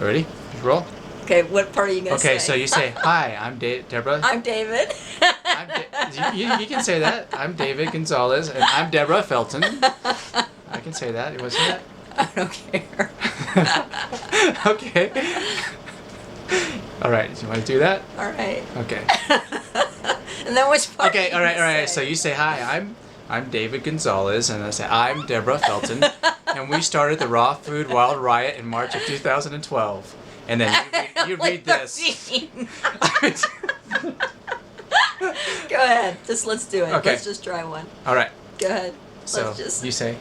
Ready? Roll. Okay, what part are you gonna say? Okay, so you say, "Hi, I'm Deborah." I'm David. You can say that. I'm David Gonzalez, and I'm Deborah Felton. I can say that. You want to say that? I don't care. Okay. All right. Do you want to do that? All right. Okay. And then which part? Okay. All right. So you say, "Hi, I'm David Gonzalez," and I say, "I'm Deborah Felton," and we started the Raw Food Wild Riot in March of 2012. And then you read this. Go ahead. Let's do it. Okay. Let's just try one. All right. Go ahead. So you say,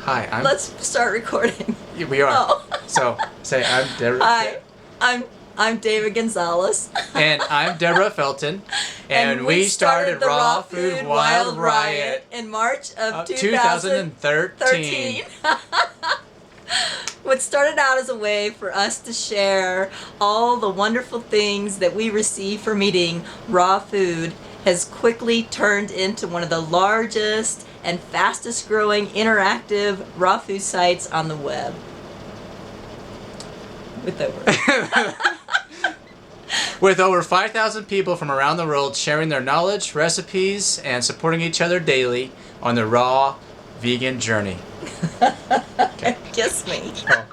"Hi, I'm." Let's start recording. We are. Oh. So say, "I'm Deborah." Hi, I'm David Gonzalez. And I'm Deborah Felton. And we started the Raw Food Wild Riot in March of 2013. What started out as a way for us to share all the wonderful things that we receive from eating raw food has quickly turned into one of the largest and fastest growing interactive raw food sites on the web. With over 5,000 people from around the world sharing their knowledge, recipes, and supporting each other daily on the raw vegan journey. Okay. Kiss me. Oh.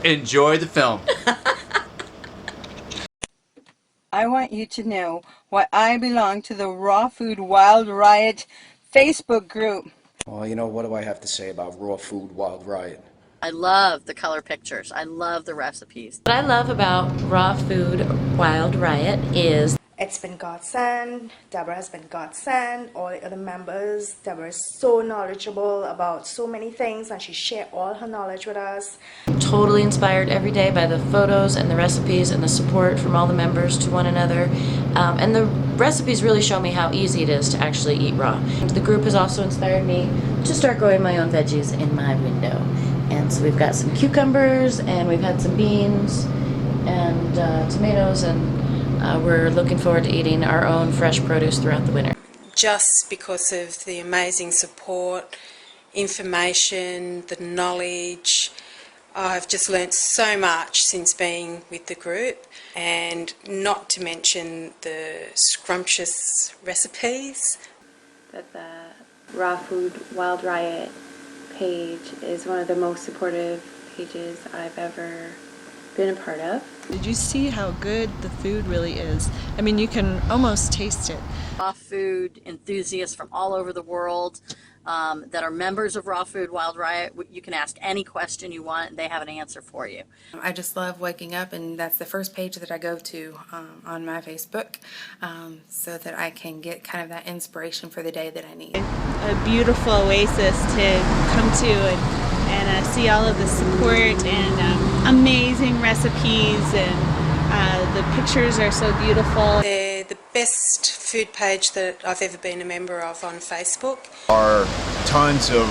Enjoy the film. I want you to know why I belong to the Raw Food Wild Riot Facebook group. Well, you know, what do I have to say about Raw Food Wild Riot? I love the color pictures. I love the recipes. What I love about Raw Food Wild Riot is it's been godsend. Deborah has been godsend. All the other members, Deborah is so knowledgeable about so many things, and she shared all her knowledge with us. Totally inspired every day by the photos and the recipes and the support from all the members to one another. And the recipes really show me how easy it is to actually eat raw. The group has also inspired me to start growing my own veggies in my window. And so we've got some cucumbers, and we've had some beans and tomatoes, and we're looking forward to eating our own fresh produce throughout the winter. Just because of the amazing support, information, the knowledge, I've just learnt so much since being with the group, and not to mention the scrumptious recipes. That the Raw Food Wild Riot page is one of the most supportive pages I've ever been a part of. Did you see how good the food really is? I mean, you can almost taste it. Raw food enthusiasts from all over the world that are members of Raw Food Wild Riot. You can ask any question you want, and they have an answer for you. I just love waking up, and that's the first page that I go to on my Facebook, so that I can get kind of that inspiration for the day that I need. A beautiful oasis to come to and see all of the support and amazing recipes, and the pictures are so beautiful. They're the best food page that I've ever been a member of on Facebook. There are tons of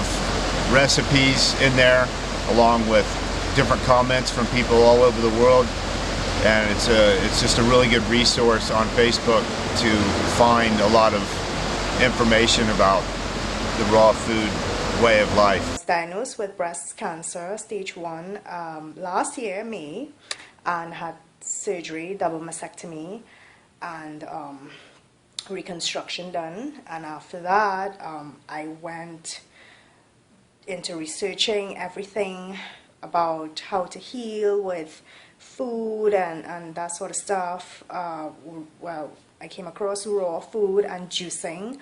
recipes in there, along with different comments from people all over the world, and it's just a really good resource on Facebook to find a lot of information about the raw food way of life. I was diagnosed with breast cancer, stage 1, last year, May, and had surgery, double mastectomy, and reconstruction done. And after that, I went into researching everything about how to heal with food and that sort of stuff. Well, I came across raw food and juicing.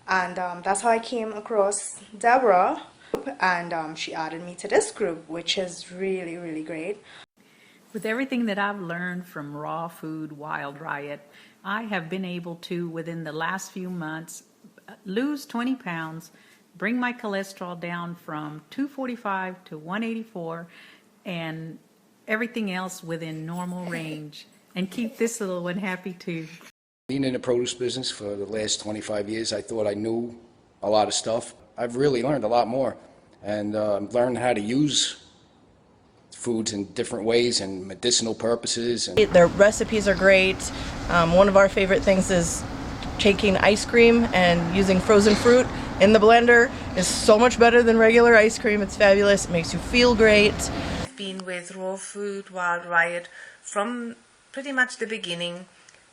And that's how I came across Deborah, and she added me to this group, which is really, really great. With everything that I've learned from Raw Food Wild Riot, I have been able to, within the last few months, lose 20 pounds, bring my cholesterol down from 245 to 184, and everything else within normal range, and keep this little one happy too. Being in the produce business for the last 25 years, I thought I knew a lot of stuff. I've really learned a lot more, and learned how to use foods in different ways and medicinal purposes. And their recipes are great. One of our favorite things is taking ice cream and using frozen fruit in the blender is so much better than regular ice cream. It's fabulous. It makes you feel great. I've been with Raw Food Wild Riot from pretty much the beginning.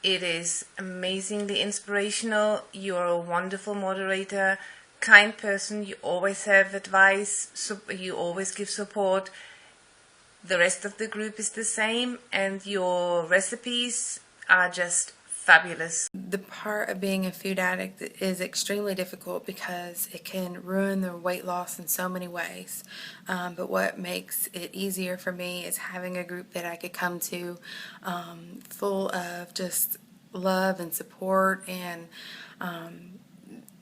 It is amazingly inspirational. You're a wonderful moderator, kind person. You always have advice. You always give support. The rest of the group is the same, and your recipes are just fabulous. The part of being a food addict is extremely difficult because it can ruin the weight loss in so many ways. But what makes it easier for me is having a group that I could come to full of just love and support, and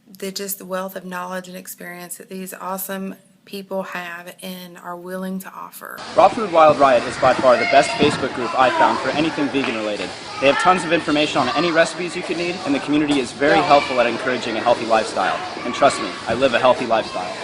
the wealth of knowledge and experience that these awesome people have and are willing to offer. Raw Food Wild Riot is by far the best Facebook group I've found for anything vegan related. They have tons of information on any recipes you could need, and the community is very helpful at encouraging a healthy lifestyle. And trust me, I live a healthy lifestyle.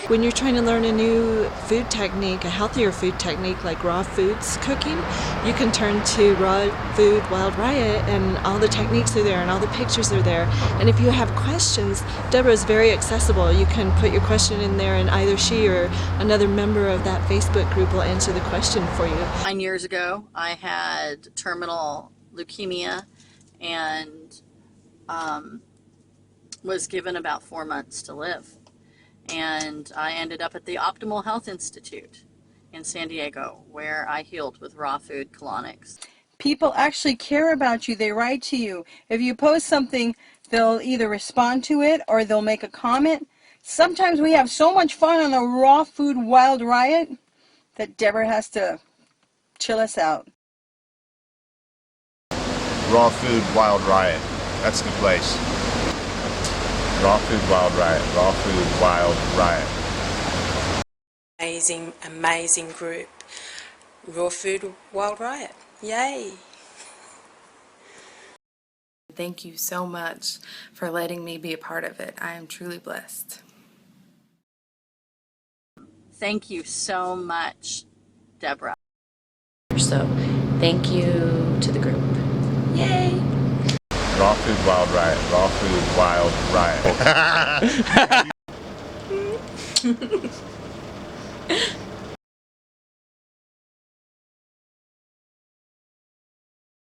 When you're trying to learn a new food technique, a healthier food technique like raw foods cooking, you can turn to Raw Food Wild Riot, and all the techniques are there and all the pictures are there. And if you have questions, Deborah is very accessible. You can put your question in there and either she or another member of that Facebook group will answer the question for you. 9 years ago, I had terminal leukemia and was given about 4 months to live. And I ended up at the Optimal Health Institute in San Diego, where I healed with raw food colonics. People actually care about you. They write to you. If you post something, they'll either respond to it or they'll make a comment. Sometimes we have so much fun on the Raw Food Wild Riot that Deborah has to chill us out. Raw Food Wild Riot. That's the place. Raw Food Wild Riot. Raw Food Wild Riot. Amazing, amazing group. Raw Food Wild Riot. Yay! Thank you so much for letting me be a part of it. I am truly blessed. Thank you so much, Deborah. So, thank you to the group. Yay! Raw Food Wild Riot. Raw Food Wild Riot.